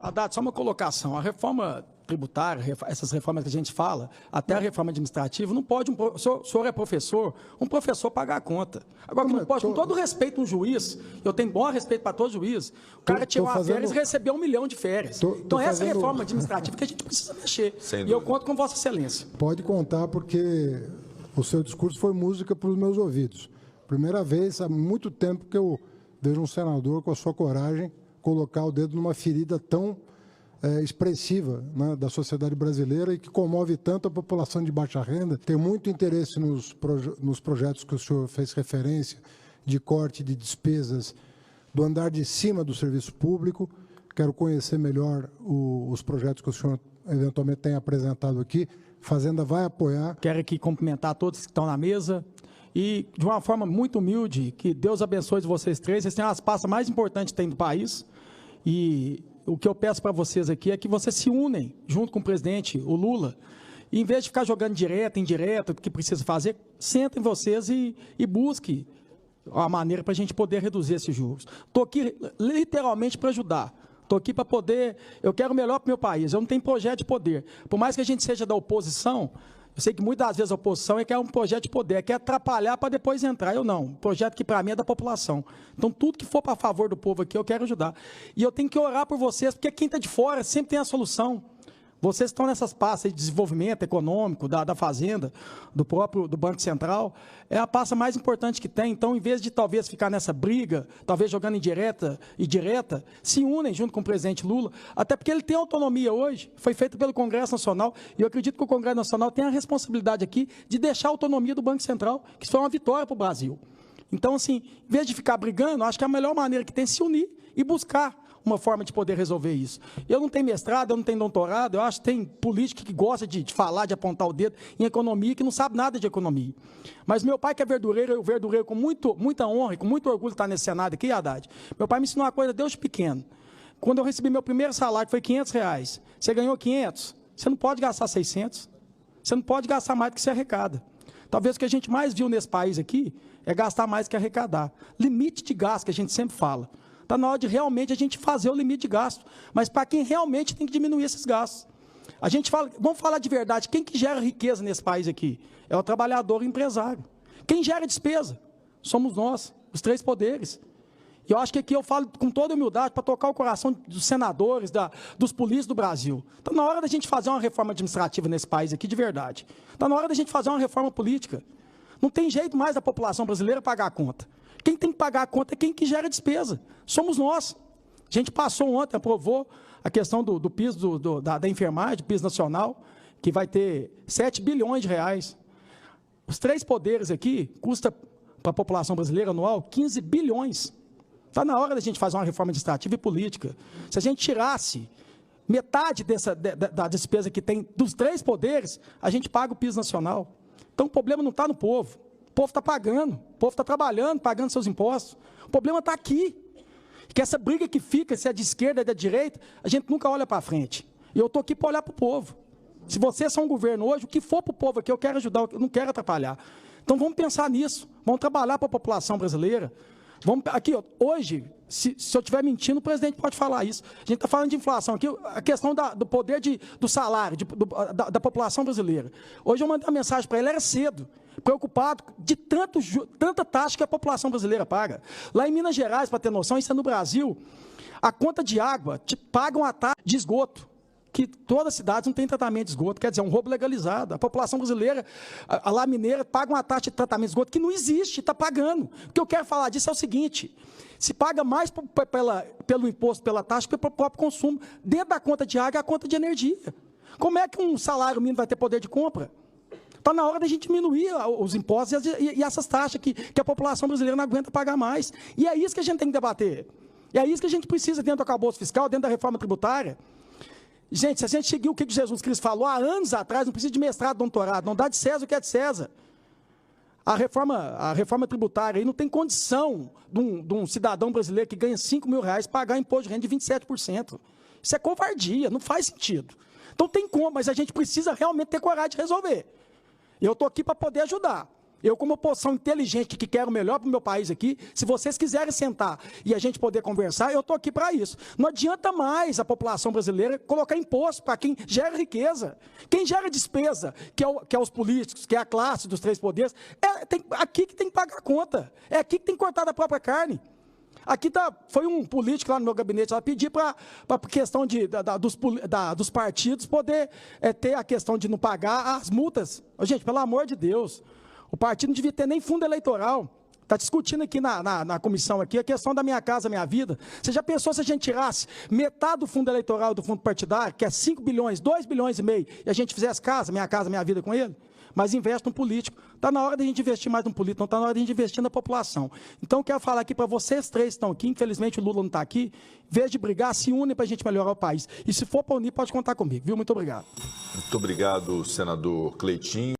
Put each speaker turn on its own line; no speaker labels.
Haddad, só uma colocação. A reforma tributária, essas reformas que a gente fala, até a reforma administrativa, não pode, o senhor é professor, um professor pagar a conta. Agora, não pode, com todo respeito, um juiz, eu tenho bom respeito para todo juiz, o cara tirou uma férias e recebeu 1 milhão de férias. Então, essa reforma administrativa que a gente precisa mexer. E eu conto com Vossa Excelência.
Pode contar, porque o seu discurso foi música para os meus ouvidos. Primeira vez há muito tempo que eu vejo um senador com a sua coragem colocar o dedo numa ferida tão expressiva, né, da sociedade brasileira e que comove tanto a população de baixa renda. Tem muito interesse nos projetos que o senhor fez referência, de corte de despesas do andar de cima do serviço público. Quero conhecer melhor os projetos que o senhor eventualmente tem apresentado aqui. Fazenda vai apoiar.
Quero aqui cumprimentar todos que estão na mesa e, de uma forma muito humilde, que Deus abençoe vocês três. Vocês têm as pastas mais importantes que tem do país. E o que eu peço para vocês aqui é que vocês se unem junto com o presidente, o Lula, e em vez de ficar jogando direto, indireto, o que precisa fazer, sentem vocês e busquem a maneira para a gente poder reduzir esses juros. Estou aqui literalmente para ajudar. Estou aqui para poder... Eu quero o melhor para o meu país. Eu não tenho projeto de poder. Por mais que a gente seja da oposição, eu sei que muitas vezes a oposição é que é um projeto de poder, quer atrapalhar para depois entrar. Eu não. Um projeto que, para mim, é da população. Então, tudo que for para favor do povo aqui, eu quero ajudar. E eu tenho que orar por vocês, porque quem está de fora sempre tem a solução. Vocês estão nessas pastas de desenvolvimento econômico, da Fazenda, do Banco Central, é a pasta mais importante que tem. Então, em vez de talvez ficar nessa briga, talvez jogando indireta e direta, se unem junto com o presidente Lula, até porque ele tem autonomia hoje, foi feito pelo Congresso Nacional, e eu acredito que o Congresso Nacional tem a responsabilidade aqui de deixar a autonomia do Banco Central, que isso foi uma vitória para o Brasil. Então, assim, em vez de ficar brigando, acho que a melhor maneira que tem é se unir e buscar uma forma de poder resolver isso. Eu não tenho mestrado, eu não tenho doutorado, eu acho que tem político que gosta de falar, de apontar o dedo em economia, que não sabe nada de economia. Mas meu pai, que é verdureiro, eu verdureiro com muita honra e com muito orgulho de estar nesse Senado aqui, Haddad. Meu pai me ensinou uma coisa desde pequeno. Quando eu recebi meu primeiro salário, que foi R$500, você ganhou 500, você não pode gastar 600, você não pode gastar mais do que você arrecada. Talvez o que a gente mais viu nesse país aqui é gastar mais que arrecadar. Limite de gasto, que a gente sempre fala. Está na hora de realmente a gente fazer o limite de gasto. Mas para quem realmente tem que diminuir esses gastos. A gente fala, vamos falar de verdade, quem que gera riqueza nesse país aqui? É o trabalhador e o empresário. Quem gera despesa? Somos nós, os três poderes. E eu acho que aqui eu falo com toda humildade para tocar o coração dos senadores, dos políticos do Brasil. Está na hora da gente fazer uma reforma administrativa nesse país aqui, de verdade. Está na hora da gente fazer uma reforma política. Não tem jeito mais da população brasileira pagar a conta. Quem tem que pagar a conta é quem que gera despesa. Somos nós. A gente passou ontem, aprovou a questão do piso da enfermagem, do piso nacional, que vai ter 7 bilhões de reais. Os três poderes aqui custa para a população brasileira anual 15 bilhões. Está na hora da gente fazer uma reforma administrativa e política. Se a gente tirasse metade da despesa que tem dos três poderes, a gente paga o piso nacional. Então o problema não está no povo. O povo está pagando, o povo está trabalhando, pagando seus impostos. O problema está aqui. Que essa briga que fica, se é de esquerda ou de direita, a gente nunca olha para frente. E eu estou aqui para olhar para o povo. Se vocês são um governo hoje, o que for para o povo aqui, eu quero ajudar, eu não quero atrapalhar. Então vamos pensar nisso, vamos trabalhar para a população brasileira. Vamos, aqui, ó, hoje, se eu estiver mentindo, o presidente pode falar isso. A gente está falando de inflação aqui, a questão do poder do salário da população brasileira. Hoje eu mandei uma mensagem para ele, era cedo, preocupado de tanta taxa que a população brasileira paga. Lá em Minas Gerais, para ter noção, isso é no Brasil, a conta de água pagam a taxa de esgoto, que todas as cidades não têm tratamento de esgoto, quer dizer, é um roubo legalizado. A população brasileira, a lá mineira, paga uma taxa de tratamento de esgoto que não existe, está pagando. O que eu quero falar disso é o seguinte, se paga mais pelo imposto, pela taxa, que pelo próprio consumo. Dentro da conta de água é a conta de energia. Como é que um salário mínimo vai ter poder de compra? Está na hora da gente diminuir os impostos e essas taxas que a população brasileira não aguenta pagar mais. E é isso que a gente tem que debater. E é isso que a gente precisa dentro do arcabouço fiscal, dentro da reforma tributária. Gente, se a gente seguir o que Jesus Cristo falou há anos atrás, não precisa de mestrado, doutorado, não dá de César o que é de César. A reforma tributária aí não tem condição de um cidadão brasileiro que ganha R$5.000 pagar imposto de renda de 27%. Isso é covardia, não faz sentido. Então tem como, mas a gente precisa realmente ter coragem de resolver. Eu estou aqui para poder ajudar. Eu, como oposição inteligente que quero o melhor para o meu país aqui, se vocês quiserem sentar e a gente poder conversar, eu estou aqui para isso. Não adianta mais a população brasileira colocar imposto para quem gera riqueza. Quem gera despesa, que é os políticos, que é a classe dos três poderes, aqui que tem que pagar a conta. É aqui que tem que cortar da própria carne. Aqui foi um político lá no meu gabinete lá pedir para a questão dos partidos poder ter a questão de não pagar as multas. Gente, pelo amor de Deus, o partido não devia ter nem fundo eleitoral. Está discutindo aqui na comissão aqui a questão da Minha Casa Minha Vida. Você já pensou se a gente tirasse metade do fundo eleitoral do fundo partidário, que é 5 bilhões, 2 bilhões e meio, e a gente fizesse Minha Casa Minha Vida com ele? Mas investe no político. Está na hora de a gente investir mais no político, não está na hora de a gente investir na população. Então, eu quero falar aqui para vocês três que estão aqui, infelizmente o Lula não está aqui, em vez de brigar, se unem para a gente melhorar o país. E se for para unir, pode contar comigo, viu? Muito obrigado.
Muito obrigado, senador Cleitinho.